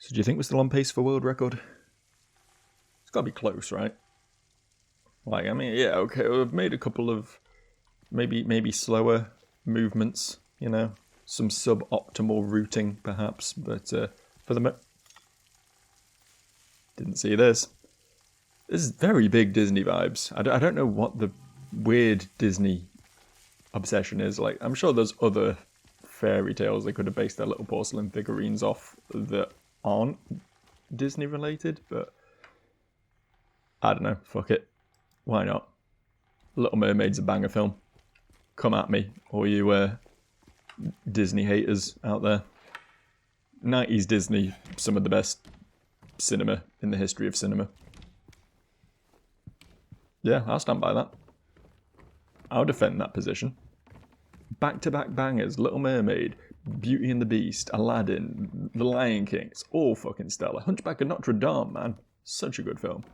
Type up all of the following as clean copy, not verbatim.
So do you think we're still on pace for world record? It's got to be close, right? Like, I mean, yeah, okay, we've made a couple of maybe slower movements, you know, some suboptimal routing perhaps, but for the didn't see this. This is very big Disney vibes. I don't know what the weird Disney obsession is. Like, I'm sure there's other fairy tales they could have based their little porcelain figurines off that aren't Disney related, but I don't know. Fuck it. Why not? Little Mermaid's a banger film. Come at me, all you Disney haters out there. 90s Disney, some of the best cinema in the history of cinema. Yeah, I'll stand by that. I'll defend that position. Back-to-back bangers, Little Mermaid, Beauty and the Beast, Aladdin, The Lion King. It's all fucking stellar. Hunchback of Notre Dame, man. Such a good film.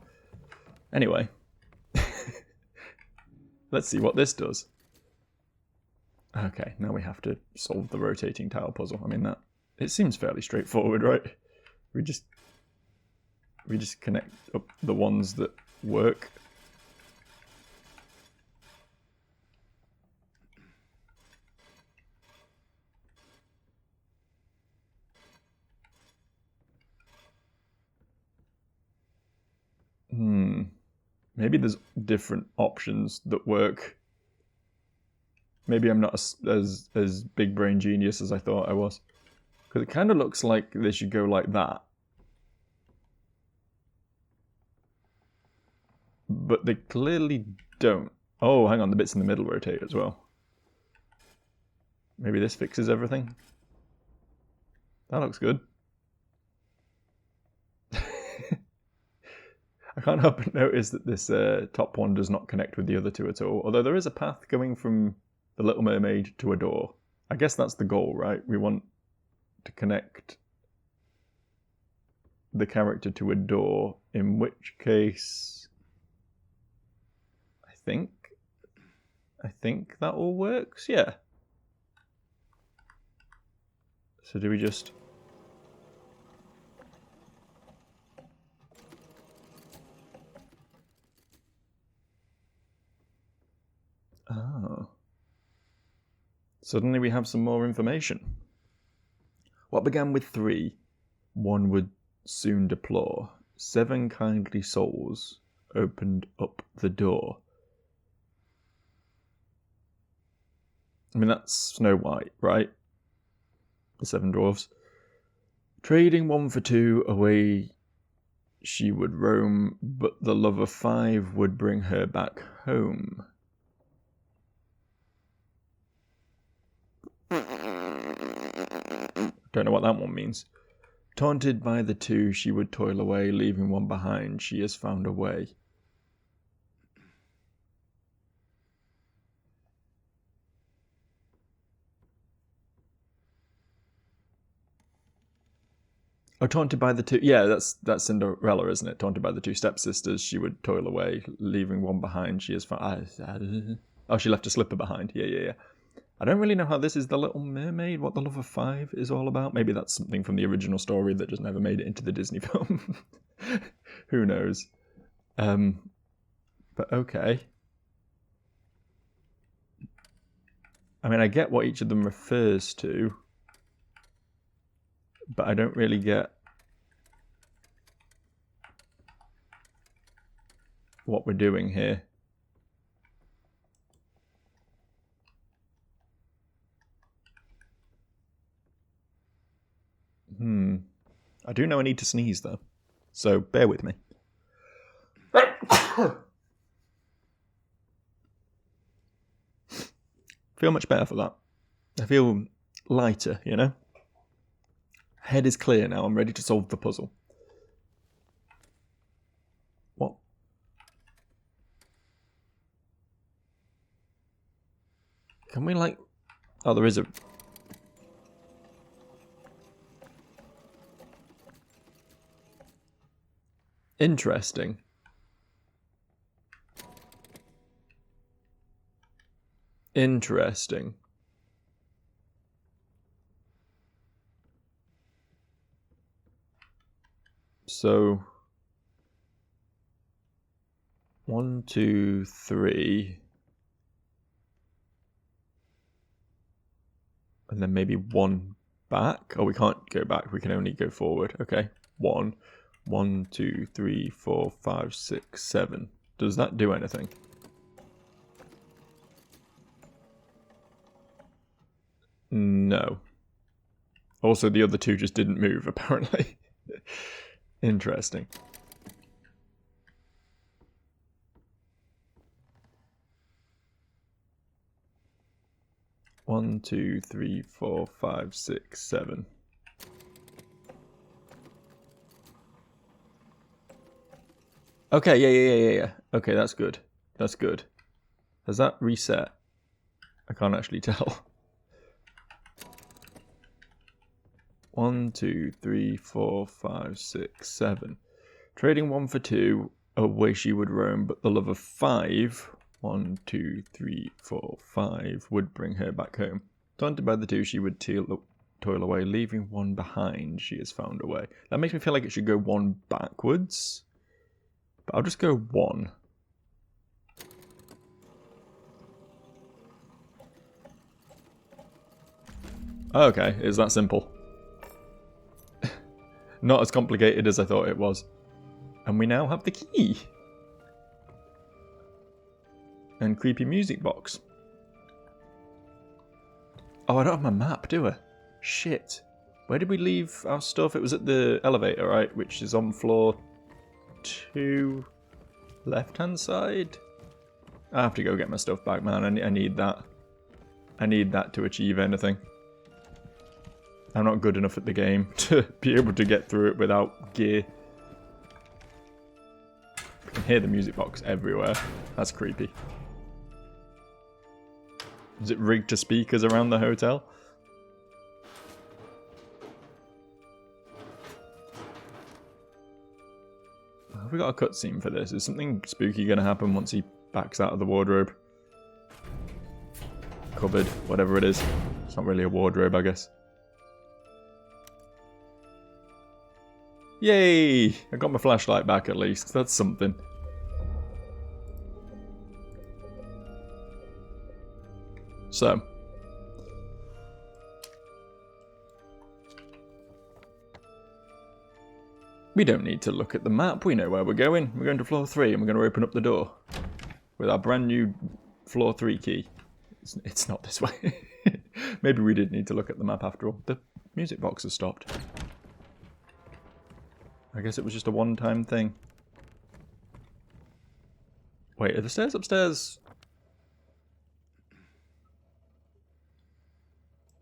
Anyway. Let's see what this does. Okay, now we have to solve the rotating tile puzzle. I mean, it seems fairly straightforward, right? We just connect up the ones that work. Maybe there's different options that work. Maybe I'm not as big brain genius as I thought I was. Because it kind of looks like they should go like that. But they clearly don't. Oh, hang on, the bits in the middle rotate as well. Maybe this fixes everything. That looks good. I can't help but notice that this top one does not connect with the other two at all. Although there is a path going from the Little Mermaid to a door. I guess that's the goal, right? We want to connect the character to a door, in which case I think that all works, yeah. So do we just... Oh. Suddenly we have some more information. What began with 3, one would soon deplore. 7 kindly souls opened up the door. I mean, that's Snow White, right? The 7 dwarfs. Trading 1 for 2, away she would roam, but the love of 5 would bring her back home. Don't know what that one means. Taunted by the 2, she would toil away, leaving 1 behind. She has found a way. Oh, taunted by the 2. Yeah, that's Cinderella, isn't it? Taunted by the 2 stepsisters, she would toil away, leaving 1 behind. She has found... Oh, she left a slipper behind. Yeah. I don't really know how this is The Little Mermaid, what the love of 5 is all about. Maybe that's something from the original story that just never made it into the Disney film. Who knows? But okay. I mean, I get what each of them refers to, but I don't really get what we're doing here. I do know I need to sneeze, though, so bear with me. Feel much better for that. I feel lighter, you know? Head is clear now, I'm ready to solve the puzzle. What? Can we, like... Oh, there is a... Interesting. Interesting. So 1, 2, 3. And then maybe 1 back. Oh, we can't go back. We can only go forward. Okay. 1. 1, 2, 3, 4, 5, 6, 7. Does that do anything? No. Also, the other 2 just didn't move, apparently. Interesting. One, 2, 3, 4, 5, 6, 7. Okay, yeah. Okay, that's good. That's good. Has that reset? I can't actually tell. 1, 2, 3, 4, 5, 6, 7. Trading 1 for 2, away she would roam, but the love of 5, 1, 2, 3, 4, 5, would bring her back home. Taunted by the 2, she would toil away, leaving 1 behind. She has found a way. That makes me feel like it should go 1 backwards. But I'll just go 1. Okay, it's that simple. Not as complicated as I thought it was. And we now have the key. And creepy music box. Oh, I don't have my map, do I? Shit. Where did we leave our stuff? It was at the elevator, right? Which is on floor 2, left-hand side. I have to go get my stuff back, man. I need that. I need that to achieve anything. I'm not good enough at the game to be able to get through it without gear. I can hear the music box everywhere. That's creepy. Is it rigged to speakers around the hotel? Have we got a cutscene for this? Is something spooky going to happen once he backs out of the wardrobe? Cupboard, whatever it is. It's not really a wardrobe, I guess. Yay! I got my flashlight back at least. That's something. So. We don't need to look at the map. We know where we're going. We're going to floor 3 and we're going to open up the door. With our brand new floor 3 key. It's not this way. Maybe we did need to look at the map after all. The music box has stopped. I guess it was just a one-time thing. Wait, are the stairs upstairs?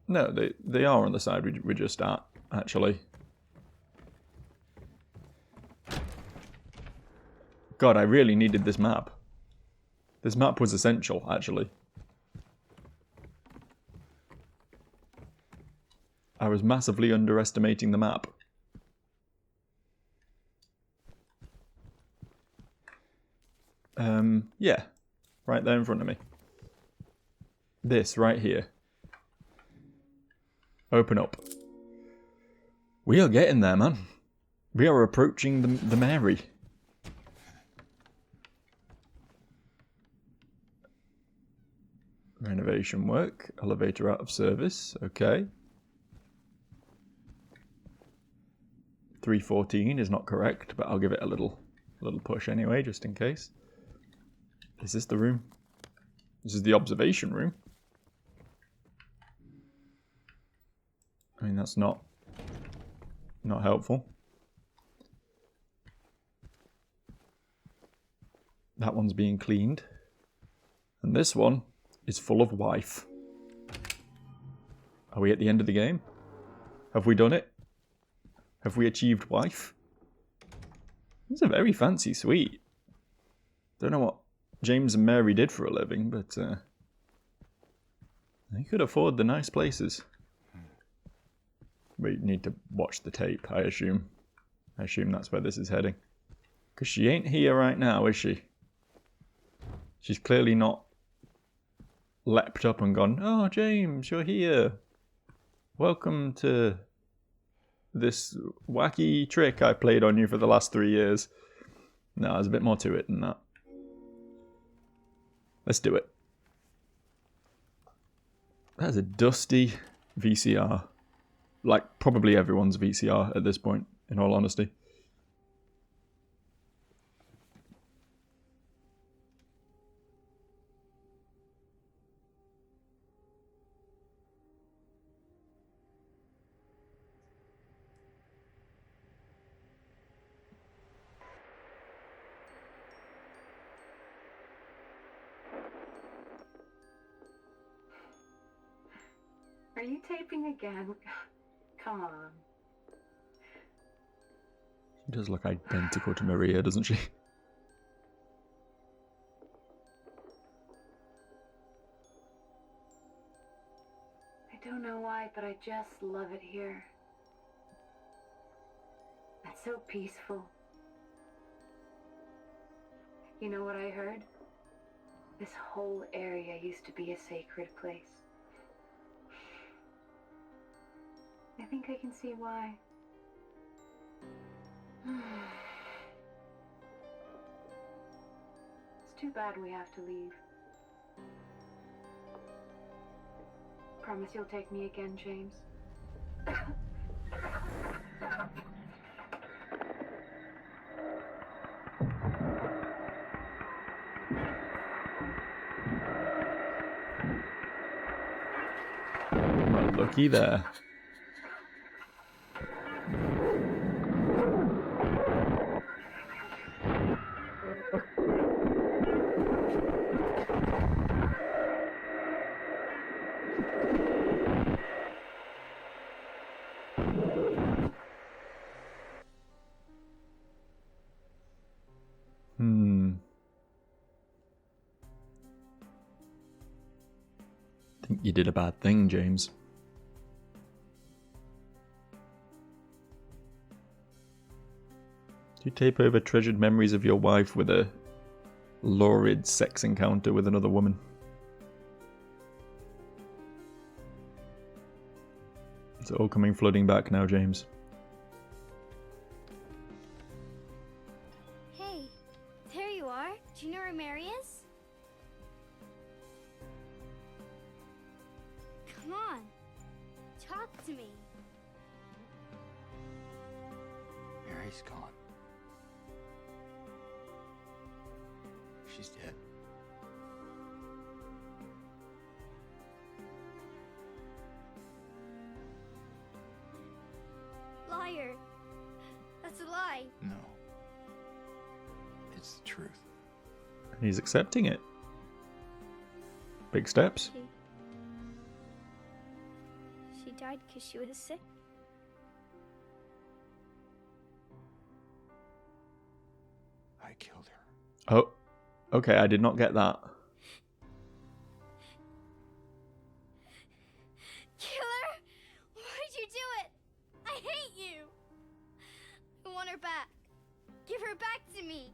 No, they are on the side we're just at, actually. God, I really needed this map. This map was essential, actually. I was massively underestimating the map. Yeah. Right there in front of me. This, right here. Open up. We are getting there, man. We are approaching the Mary. Renovation work. Elevator out of service. Okay. 314 is not correct, but I'll give it a little push anyway, just in case. Is this the room? This is the observation room. I mean, that's not helpful. That one's being cleaned. And this one is full of wife. Are we at the end of the game? Have we done it? Have we achieved wife? It's a very fancy suite. Don't know what James and Mary did for a living, but they could afford the nice places. We need to watch the tape, I assume. I assume that's where this is heading. Because she ain't here right now, is she? She's clearly not leapt up and gone, "Oh, James, you're here. Welcome to this wacky trick I played on you for the last 3 years. No, there's a bit more to it than that. Let's do it. That's a dusty VCR. Like, probably everyone's VCR at this point, in all honesty. Are you taping again? Come on. She does look identical to Maria, doesn't she? I don't know why, but I just love it here. It's so peaceful. You know what I heard? This whole area used to be a sacred place. I think I can see why. It's too bad we have to leave. Promise you'll take me again, James? Well, looky there. Think you did a bad thing, James. You tape over treasured memories of your wife with a lurid sex encounter with another woman. It's all coming flooding back now, James. Hey, there you are. Do you know where Mary is? Come on, talk to me. Mary's gone. She's dead. Liar. That's a lie. No. It's the truth. And he's accepting it. Big steps. She died because she was sick. I killed her. Oh, okay, I did not get that. Killer? Why'd you do it? I hate you. I want her back. Give her back to me.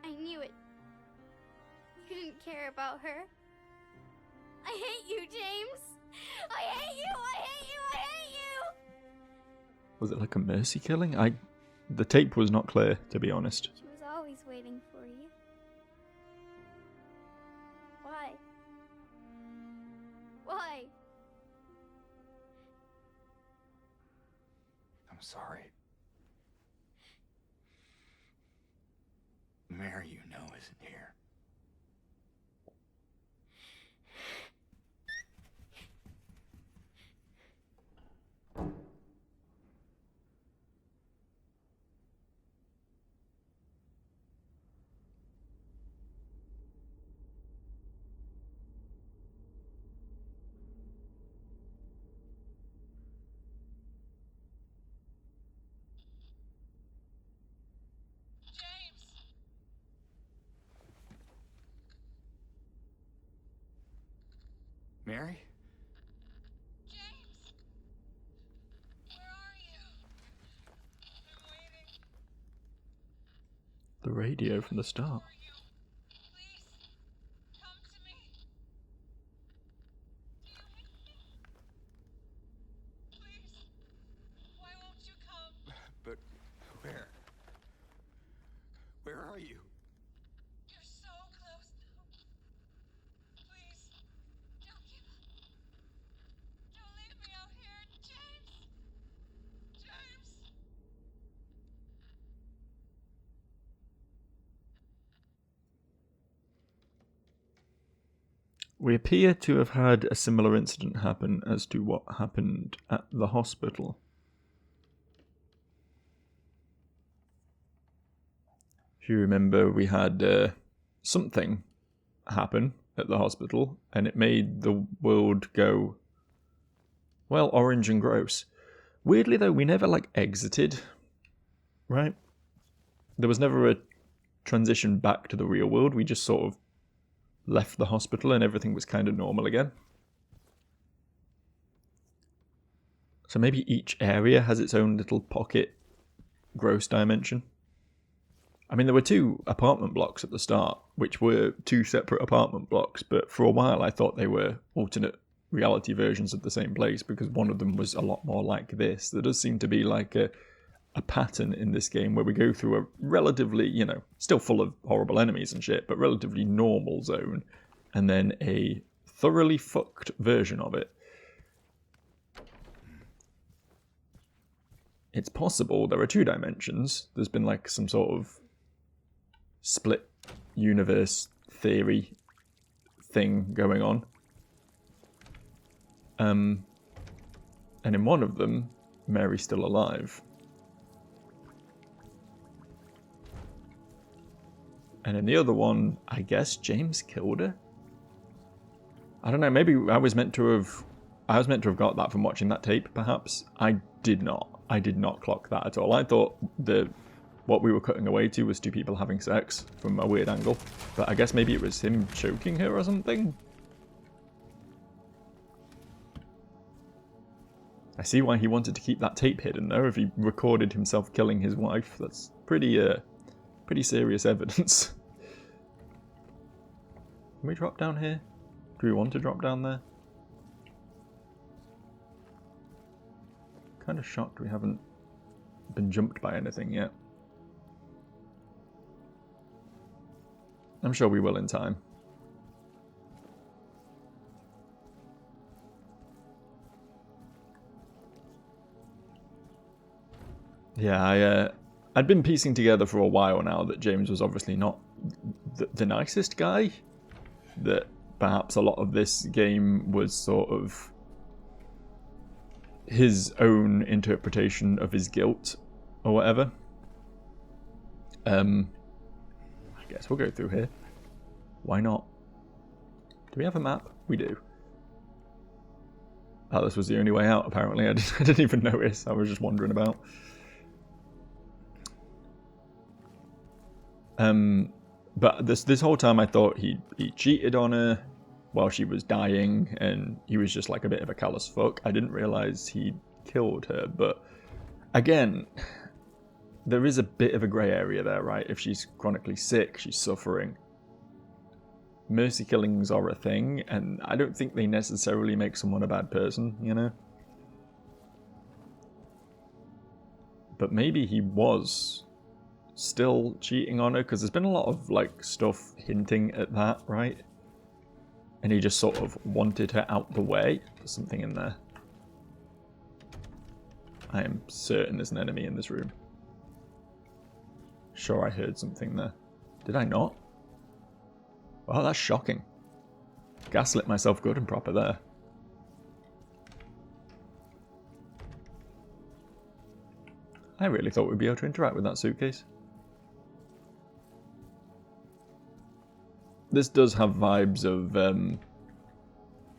I knew it. You didn't care about her. I hate you, James. I hate you. I hate you. I hate you. Was it like a mercy killing? The tape was not clear, to be honest. She was always waiting for you. Why? Why? I'm sorry. Mary, you know, isn't here. Mary? James! Where are you? I'm waiting. The radio from the start. For you. Please, come to me. Do you hear me? We appear to have had a similar incident happen as to what happened at the hospital. If you remember, we had something happen at the hospital, and it made the world go, well, orange and gross. Weirdly, though, we never, like, exited, right? There was never a transition back to the real world. We just sort of left the hospital and everything was kind of normal again. So maybe each area has its own little pocket gross dimension. I mean, there were 2 apartment blocks at the start, which were 2 separate apartment blocks, but for a while I thought they were alternate reality versions of the same place because one of them was a lot more like this. There does seem to be like a pattern in this game where we go through a relatively, you know, still full of horrible enemies and shit, but relatively normal zone, and then a thoroughly fucked version of it. It's possible there are 2 dimensions. There's been like some sort of split universe theory thing going on. And in one of them, Mary's still alive. And in the other one, I guess James killed her? I don't know, maybe I was meant to have got that from watching that tape, perhaps. I did not clock that at all. I thought what we were cutting away to was 2 people having sex from a weird angle. But I guess maybe it was him choking her or something? I see why he wanted to keep that tape hidden, though. If he recorded himself killing his wife, that's pretty serious evidence. Can we drop down here? Do we want to drop down there? Kind of shocked we haven't been jumped by anything yet. I'm sure we will in time. Yeah, I'd been piecing together for a while now that James was obviously not the nicest guy. That perhaps a lot of this game was sort of his own interpretation of his guilt or whatever. I guess we'll go through here. Why not? Do we have a map? We do. Oh, this was the only way out, apparently. I didn't even notice. I was just wandering about. But this whole time I thought he cheated on her while she was dying, and he was just like a bit of a callous fuck. I didn't realise he killed her, but again, there is a bit of a grey area there, right? If she's chronically sick, she's suffering. Mercy killings are a thing, and I don't think they necessarily make someone a bad person, you know? But maybe he was still cheating on her, because there's been a lot of like stuff hinting at that, right? And he just sort of wanted her out the way. There's something in there. I am certain there's an enemy in this room. Sure, I heard something there. Did I not? Wow, that's shocking. Gaslit myself good and proper there. I really thought we'd be able to interact with that suitcase. This does have vibes of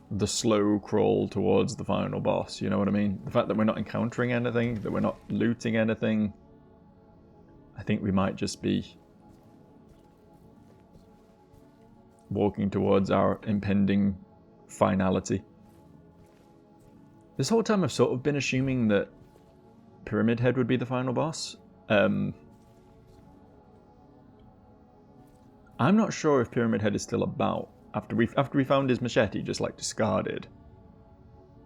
the slow crawl towards the final boss, you know what I mean? The fact that we're not encountering anything, that we're not looting anything, I think we might just be walking towards our impending finality. This whole time I've sort of been assuming that Pyramid Head would be the final boss. I'm not sure if Pyramid Head is still about. After we found his machete just like discarded.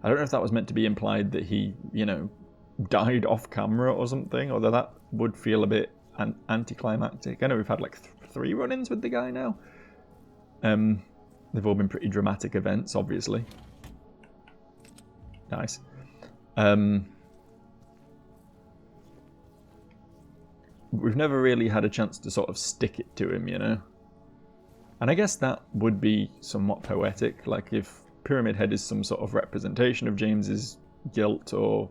I don't know if that was meant to be implied that he, you know, died off camera or something, although that would feel a bit anticlimactic. I know we've had like 3 run-ins with the guy now. They've all been pretty dramatic events, obviously. Nice. We've never really had a chance to sort of stick it to him, you know? And I guess that would be somewhat poetic, like if Pyramid Head is some sort of representation of James's guilt or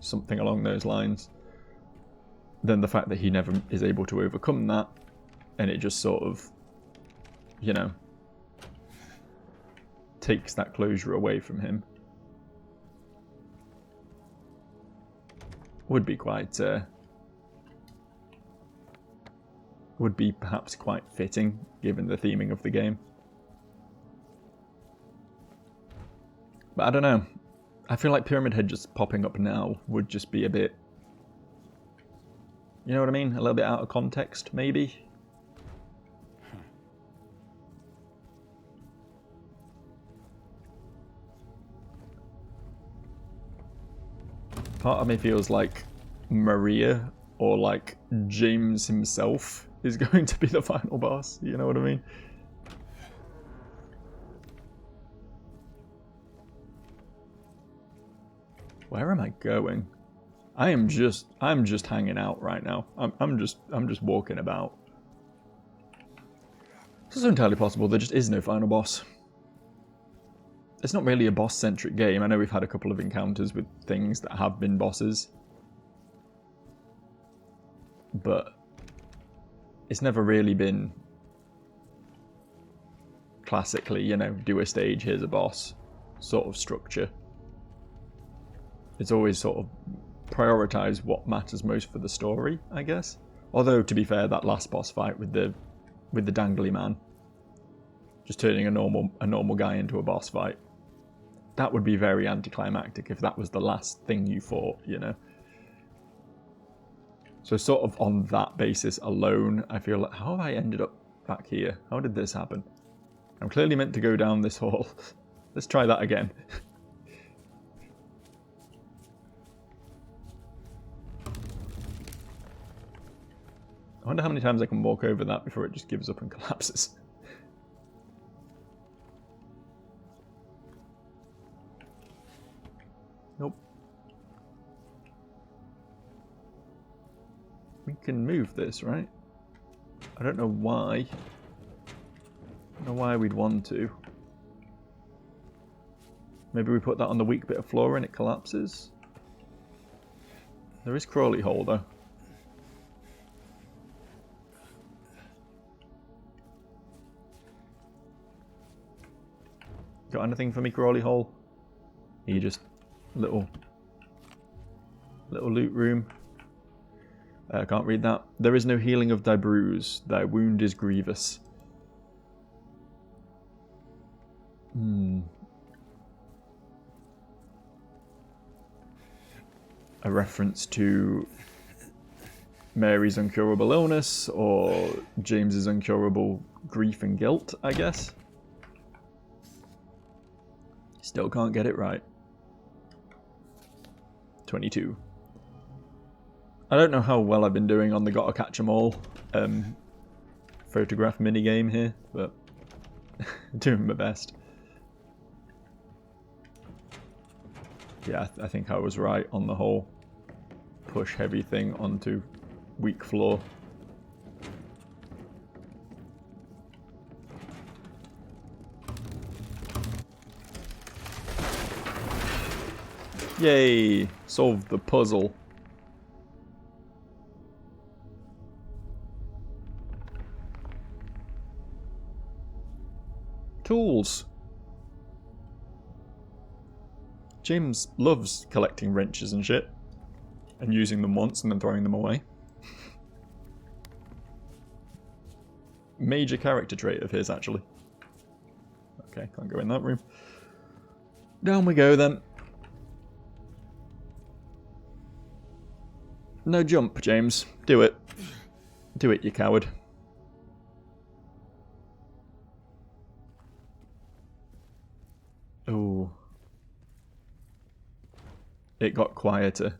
something along those lines, then the fact that he never is able to overcome that, and it just sort of, you know, takes that closure away from him, would be quite, would be perhaps quite fitting, given the theming of the game. But I don't know. I feel like Pyramid Head just popping up now would just be a bit... You know what I mean? A little bit out of context, maybe? Part of me feels like Maria or like James himself is going to be the final boss. You know what I mean? Where am I going? I'm just hanging out right now. I'm just walking about. It's also entirely possible there just is no final boss. It's not really a boss-centric game. I know we've had a couple of encounters with things that have been bosses, but it's never really been classically, you know, do a stage, here's a boss sort of structure. It's always sort of prioritize what matters most for the story, I guess. Although, to be fair, that last boss fight with the dangly man, just turning a normal guy into a boss fight, that would be very anticlimactic if that was the last thing you fought, you know. So sort of on that basis alone, I feel like, how have I ended up back here? How did this happen? I'm clearly meant to go down this hall. Let's try that again. I wonder how many times I can walk over that before it just gives up and collapses. Nope. We can move this, right? I don't know why. I don't know why we'd want to. Maybe we put that on the weak bit of floor and it collapses. There is Crawley Hole though. Got anything for me, Crawley Hole? You just little loot room. I can't read that. There is no healing of thy bruise. Thy wound is grievous. A reference to Mary's uncurable illness or James's uncurable grief and guilt, I guess. Still can't get it right. 22. I don't know how well I've been doing on the Gotta Catch 'em All photograph minigame here, but doing my best. Yeah, I think I was right on the whole push heavy thing onto weak floor. Yay! Solved the puzzle. Tools. James loves collecting wrenches and shit. And using them once and then throwing them away. Major character trait of his, actually. Okay, can't go in that room. Down we go then. No jump, James. Do it. Do it, you coward. Oh. It got quieter.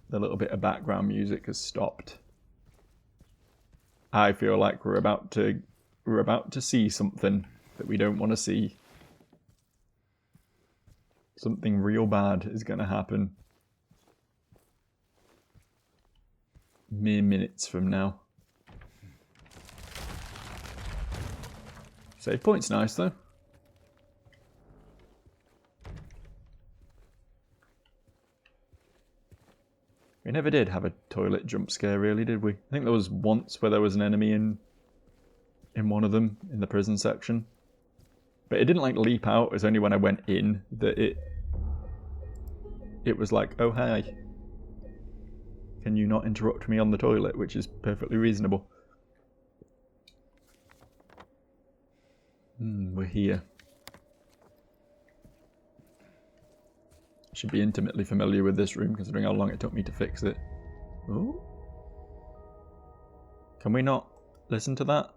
The little bit of background music has stopped. I feel like we're about to see something that we don't want to see. Something real bad is going to happen. Mere minutes from now. Save point's nice, though. We never did have a toilet jump scare, really, did we? I think there was once where there was an enemy in one of them, in the prison section. But it didn't, like, leap out. It was only when I went in that it was like, oh, hi. Can you not interrupt me on the toilet? Which is perfectly reasonable. We're here. Should be intimately familiar with this room, considering how long it took me to fix it. Oh? Can we not listen to that?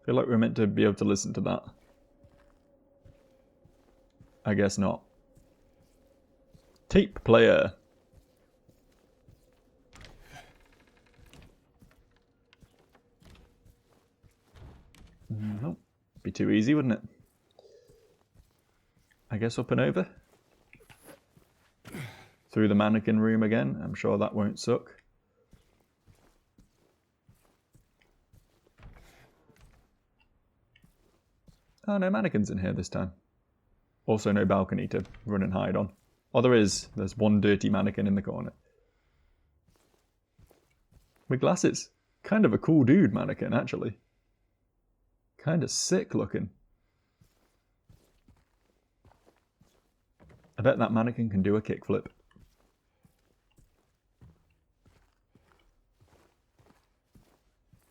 I feel like we're meant to be able to listen to that. I guess not. Tape player. Nope. Be too easy, wouldn't it? I guess up and over. Through the mannequin room again. I'm sure that won't suck. Oh, no mannequins in here this time. Also no balcony to run and hide on. Oh, there is. There's one dirty mannequin in the corner. With glasses. Kind of a cool dude mannequin, actually. Kind of sick looking. I bet that mannequin can do a kickflip.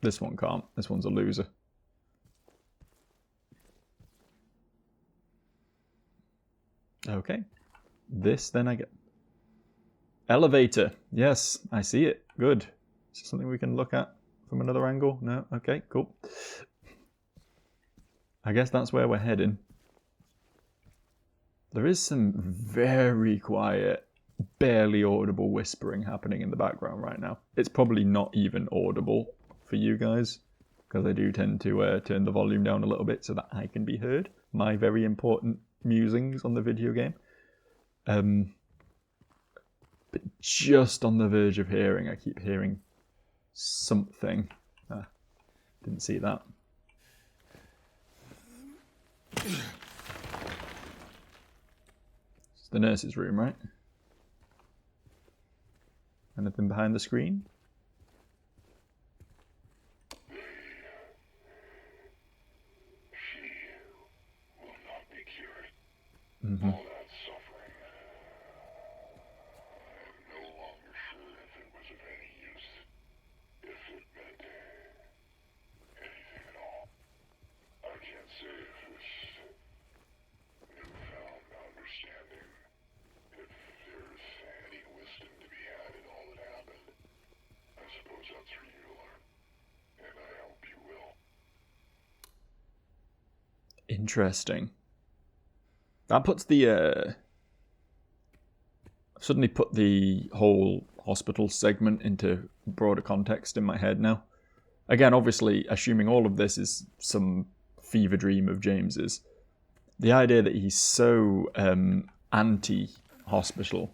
This one can't. This one's a loser. Okay. This, then I get... Elevator. Yes, I see it. Good. Is this something we can look at from another angle? No? Okay, cool. I guess that's where we're heading. There is some very quiet, barely audible whispering happening in the background right now. It's probably not even audible for you guys, because I do tend to turn the volume down a little bit so that I can be heard. My very important musings on the video game. But just on the verge of hearing, I keep hearing something. Didn't see that. It's the nurse's room, right? Anything behind the screen? Mm-hmm. All that suffering. I'm no longer sure if it was of any use, if it meant anything at all. I can't say if this newfound understanding, if there's any wisdom to be had in all that happened. I suppose that's for you to learn, and I hope you will. Interesting. That puts the suddenly put the whole hospital segment into broader context in my head now. Again, obviously, assuming all of this is some fever dream of James's, the idea that he's so anti-hospital,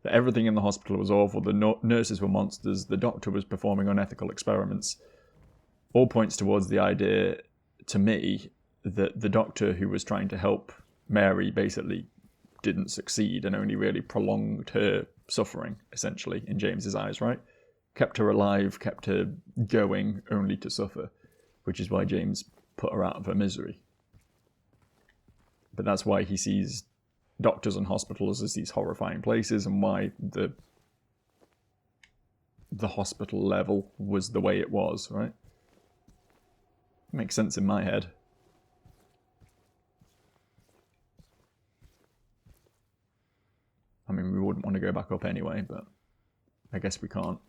that everything in the hospital was awful, the nurses were monsters, the doctor was performing unethical experiments, all points towards the idea, to me, that the doctor who was trying to help Mary basically didn't succeed and only really prolonged her suffering, essentially, in James's eyes, right? Kept her alive, kept her going, only to suffer, which is why James put her out of her misery. But that's why he sees doctors and hospitals as these horrifying places, and why the hospital level was the way it was, right? Makes sense in my head. I mean, we wouldn't want to go back up anyway, but I guess we can't.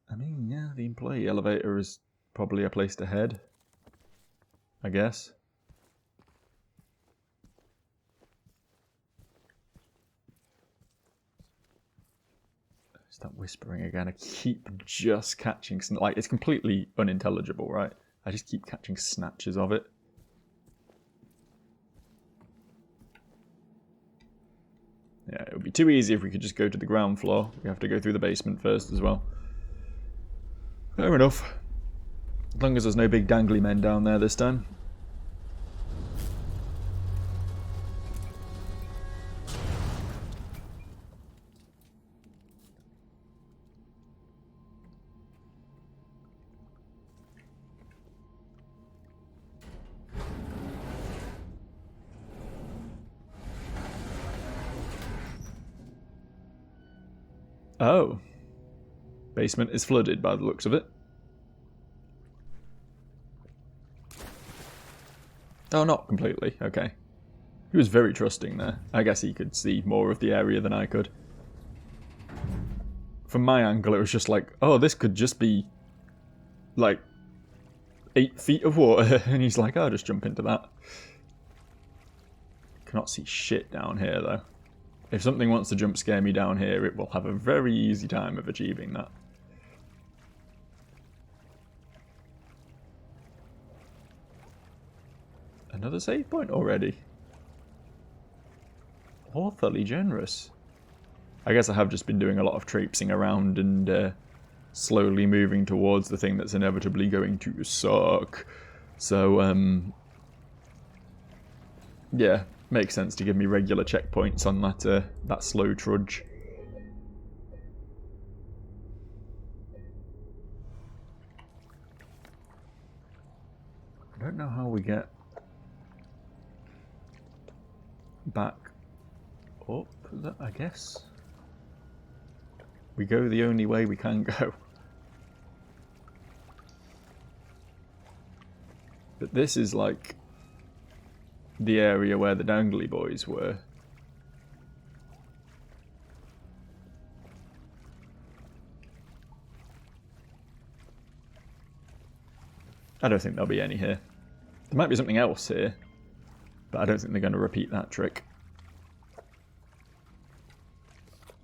I mean, yeah, the employee elevator is probably a place to head, I guess. Stop whispering again. I keep just catching... Like, it's completely unintelligible, right? I just keep catching snatches of it. Yeah, it would be too easy if we could just go to the ground floor. We have to go through the basement first as well. Fair enough. As long as there's no big dangly men down there this time. Oh. Basement is flooded by the looks of it. Oh, not completely. Okay. He was very trusting there. I guess he could see more of the area than I could. From my angle, it was just like, oh, this could just be like 8 feet of water. And he's like, I'll just jump into that. Cannot see shit down here, though. If something wants to jump scare me down here, it will have a very easy time of achieving that. Another save point already. Awfully generous. I guess I have just been doing a lot of traipsing around and slowly moving towards the thing that's inevitably going to suck. So, yeah, makes sense to give me regular checkpoints on that slow trudge. I don't know how we get back up, I guess. We go the only way we can go. But this is like the area where the dangly boys were. I don't think there'll be any here. There might be something else here, but I don't think they're going to repeat that trick.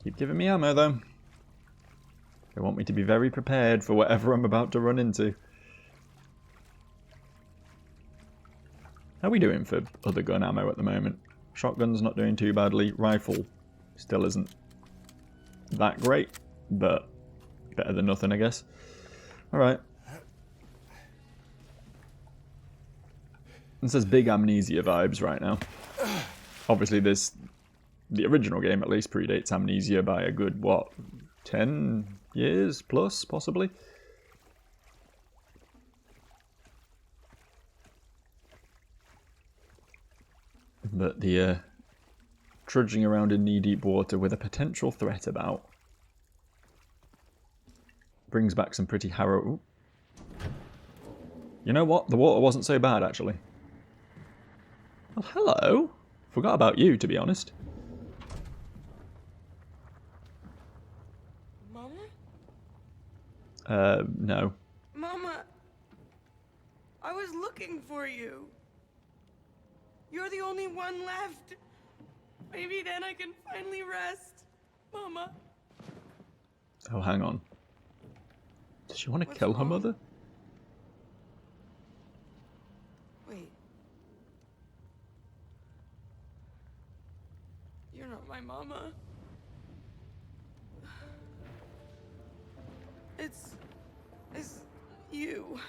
Keep giving me ammo, though. They want me to be very prepared for whatever I'm about to run into. How are we doing for other gun ammo at the moment? Shotgun's not doing too badly. Rifle still isn't that great, but better than nothing, I guess. Alright. This says big Amnesia vibes right now. Obviously the original game at least predates Amnesia by a good, what, 10 years plus, possibly? But the trudging around in knee-deep water with a potential threat about brings back some pretty harrow... You know what? The water wasn't so bad, actually. Well, hello. Forgot about you, to be honest. Mama? No. Mama! I was looking for you. You're the only one left. Maybe then I can finally rest. Mama. Oh, hang on. Does she want to What's kill her wrong? mother? Wait. You're not my mama. It's you.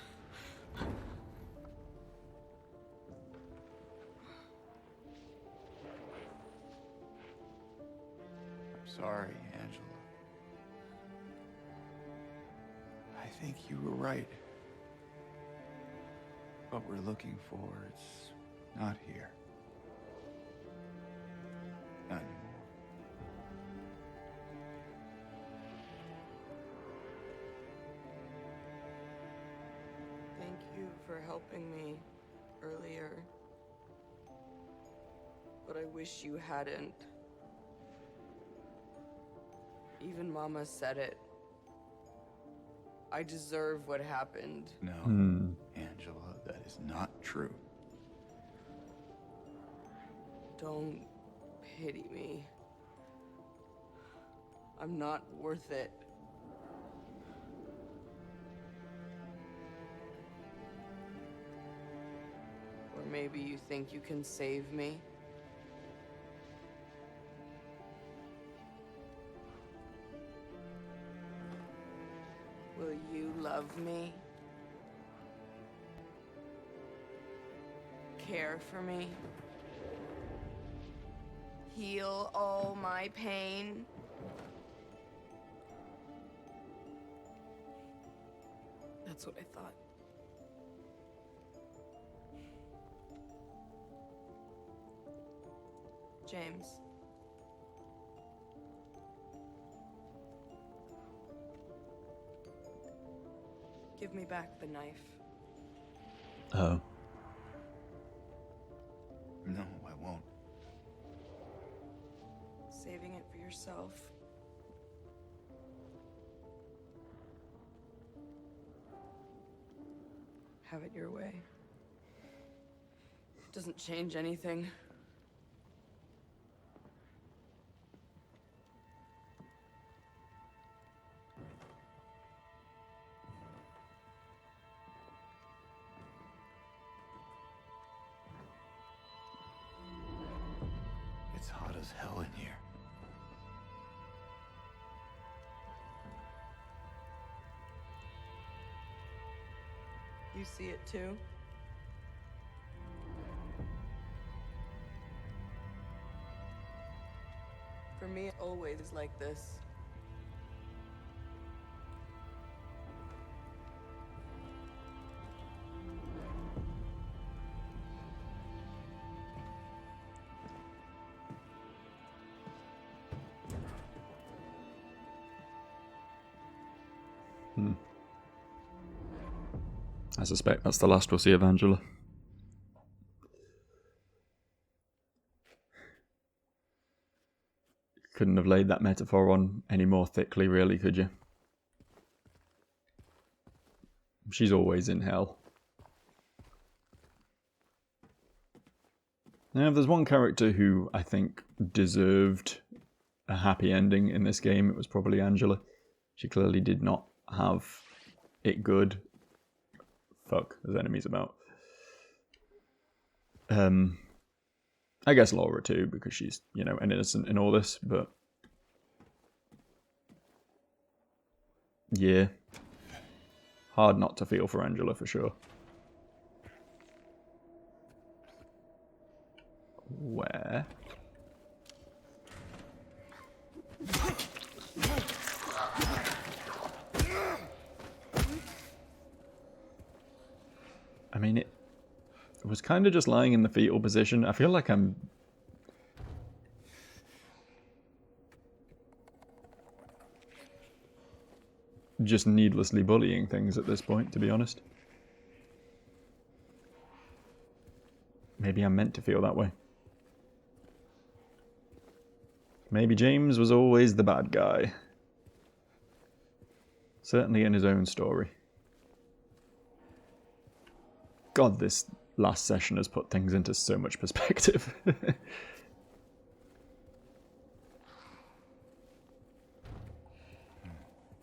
Sorry, Angela. I think you were right. What we're looking for, it's not here. Not anymore. Thank you for helping me earlier. But I wish you hadn't. Even Mama said it. I deserve what happened. No, Angela, that is not true. Don't pity me. I'm not worth it. Or maybe you think you can save me? Will you love love me? Care for me? Heal all my pain? That's what I thought. James. Give me back the knife. Oh. No, I won't. Saving it for yourself. Have it your way. Doesn't change anything. It's hot as hell in here. You see it too? For me, it always is like this. I suspect that's the last we'll see of Angela. Couldn't have laid that metaphor on any more thickly, really, could you? She's always in hell. Now, if there's one character who I think deserved a happy ending in this game, it was probably Angela. She clearly did not have it good. Fuck, there's enemies about. I guess Laura too, because she's, you know, an innocent in all this, but yeah. Hard not to feel for Angela for sure. Where? I mean, it was kind of just lying in the fetal position. I feel like I'm just needlessly bullying things at this point, to be honest. Maybe I'm meant to feel that way. Maybe James was always the bad guy. Certainly in his own story. God, this last session has put things into so much perspective.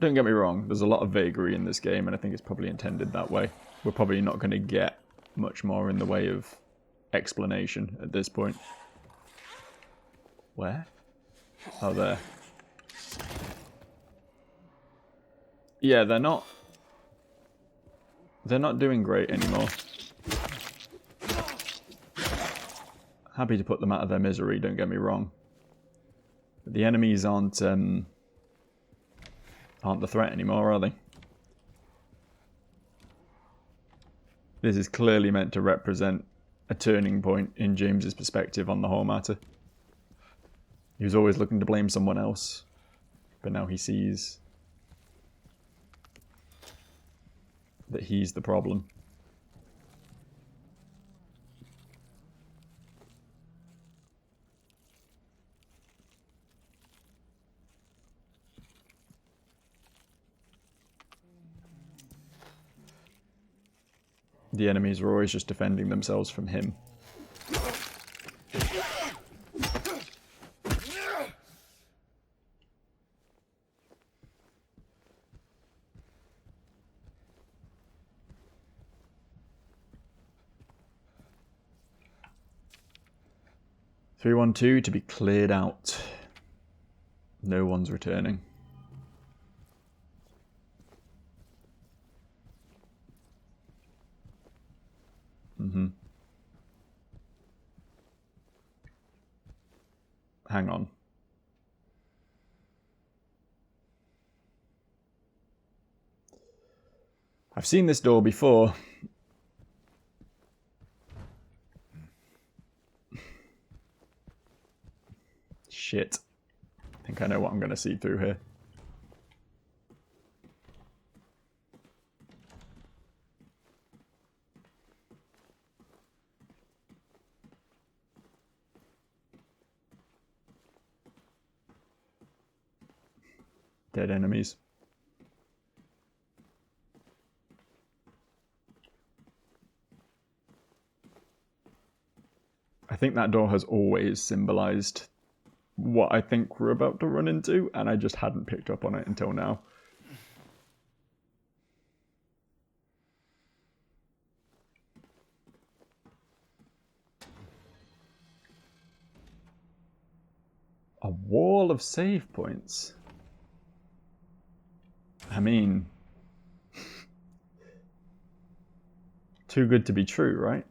Don't get me wrong, there's a lot of vagary in this game, and I think it's probably intended that way. We're probably not going to get much more in the way of explanation at this point. Where? Oh, there. Yeah, they're not doing great anymore. Happy to put them out of their misery, don't get me wrong. But the enemies aren't the threat anymore, are they? This is clearly meant to represent a turning point in James's perspective on the whole matter. He was always looking to blame someone else, but now he sees that he's the problem. The enemies were always just defending themselves from him. (312) to be cleared out. No one's returning. Hang on. I've seen this door before. Shit. I think I know what I'm going to see through here. Dead enemies. I think that door has always symbolized what I think we're about to run into, and I just hadn't picked up on it until now. A wall of save points. I mean, too good to be true, right?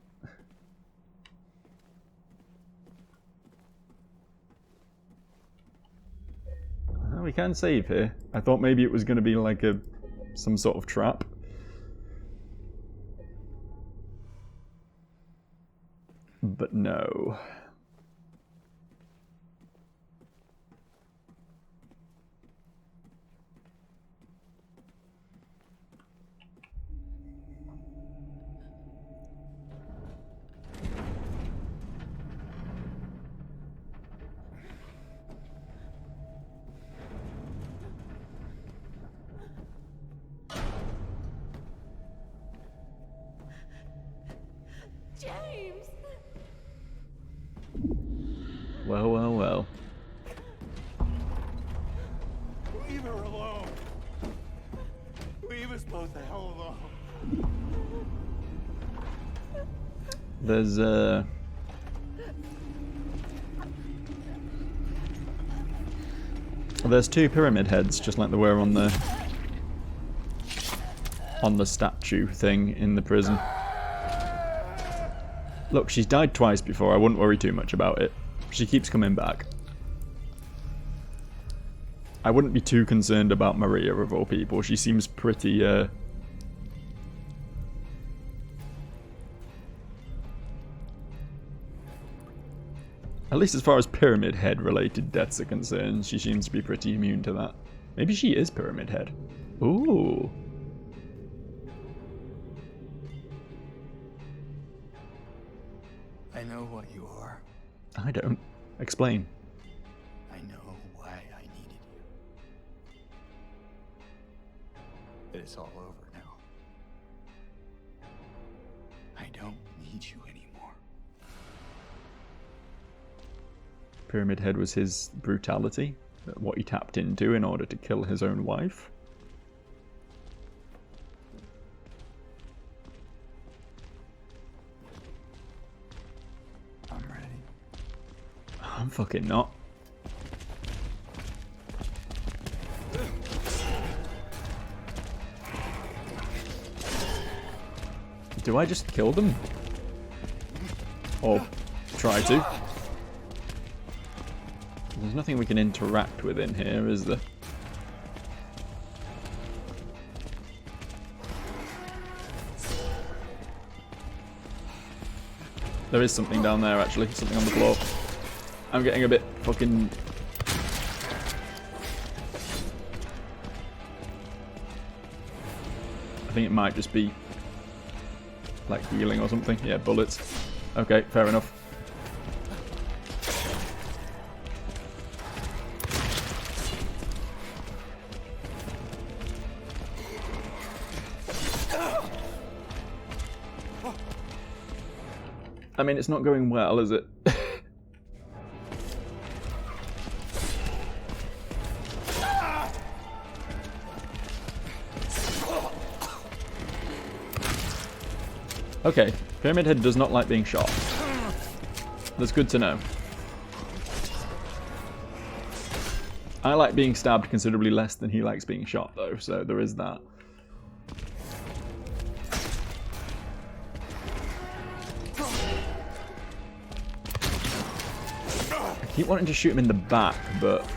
We can save here. I thought maybe it was going to be like some sort of trap. But no. James! Well, well, well. Leave her alone. Leave us both the hell alone. There's two pyramid heads, just like there were on the statue thing in the prison. Look, she's died twice before. I wouldn't worry too much about it. She keeps coming back. I wouldn't be too concerned about Maria, of all people. She seems pretty, at least as far as Pyramid Head related deaths are concerned, she seems to be pretty immune to that. Maybe she is Pyramid Head. Ooh. I know what you are. I don't. Explain. I know why I needed you. But it's all over now. I don't need you anymore. Pyramid Head was his brutality, what he tapped into in order to kill his own wife. I'm ready. I'm fucking not. Do I just kill them? Or try to? There's nothing we can interact with in here, is there? There is something down there, actually. Something on the floor. I'm getting a bit fucking... I think it might just be like healing or something. Yeah, bullets. Okay, fair enough. I mean, it's not going well, is it? Okay, Pyramid Head does not like being shot. That's good to know. I like being stabbed considerably less than he likes being shot, though, so there is that. keep wanting to shoot him in the back, but...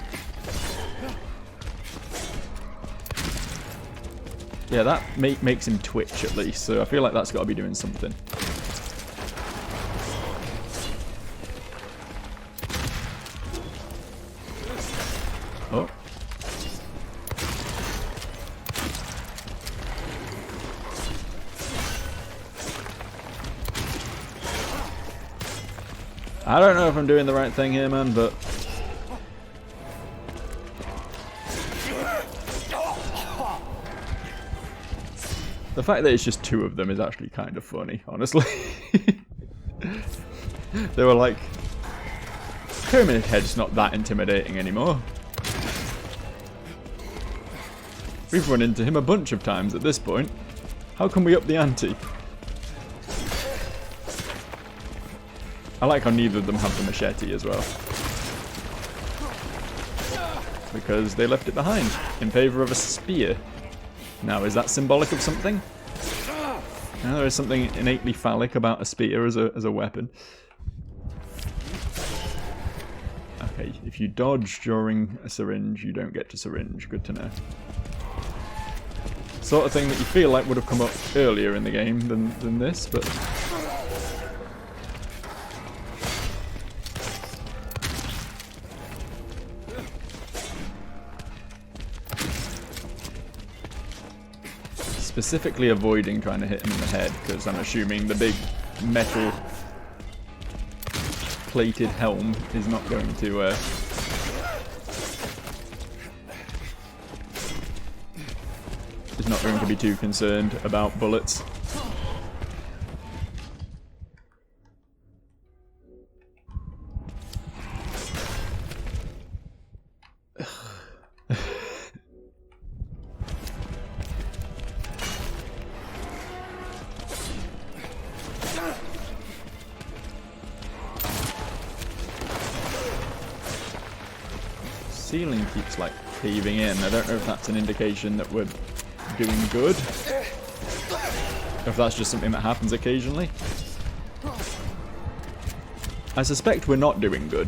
yeah, that makes him twitch at least, so I feel like that's got to be doing something. Oh. I don't know if I'm doing the right thing here, man, but... the fact that it's just two of them is actually kind of funny, honestly. They were like... Pyramid Head's not that intimidating anymore. We've run into him a bunch of times at this point. How can we up the ante? I like how neither of them have the machete as well. Because they left it behind in favour of a spear. Now, is that symbolic of something? No, there is something innately phallic about a spear as a weapon. Okay, if you dodge during a syringe, you don't get to syringe. Good to know. Sort of thing that you feel like would have come up earlier in the game than this, but... specifically avoiding trying to hit him in the head, because I'm assuming the big metal plated helm is not going to be too concerned about bullets. Ceiling keeps like caving in. I don't know if that's an indication that we're doing good, or if that's just something that happens occasionally. I suspect we're not doing good.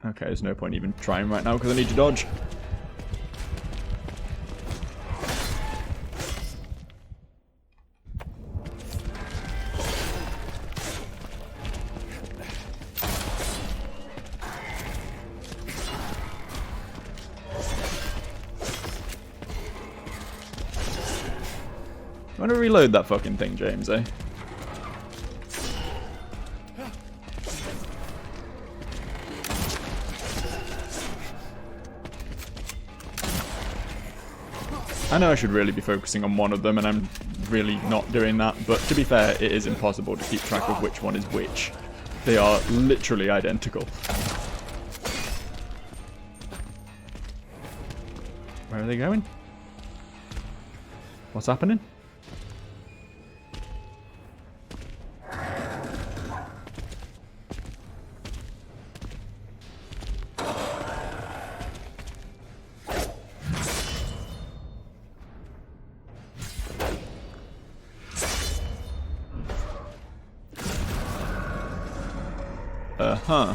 Okay, there's no point even trying right now because I need to dodge. I want to reload that fucking thing, James, eh? I know I should really be focusing on one of them, and I'm really not doing that, but to be fair, it is impossible to keep track of which one is which. They are literally identical. Where are they going? What's happening? Huh.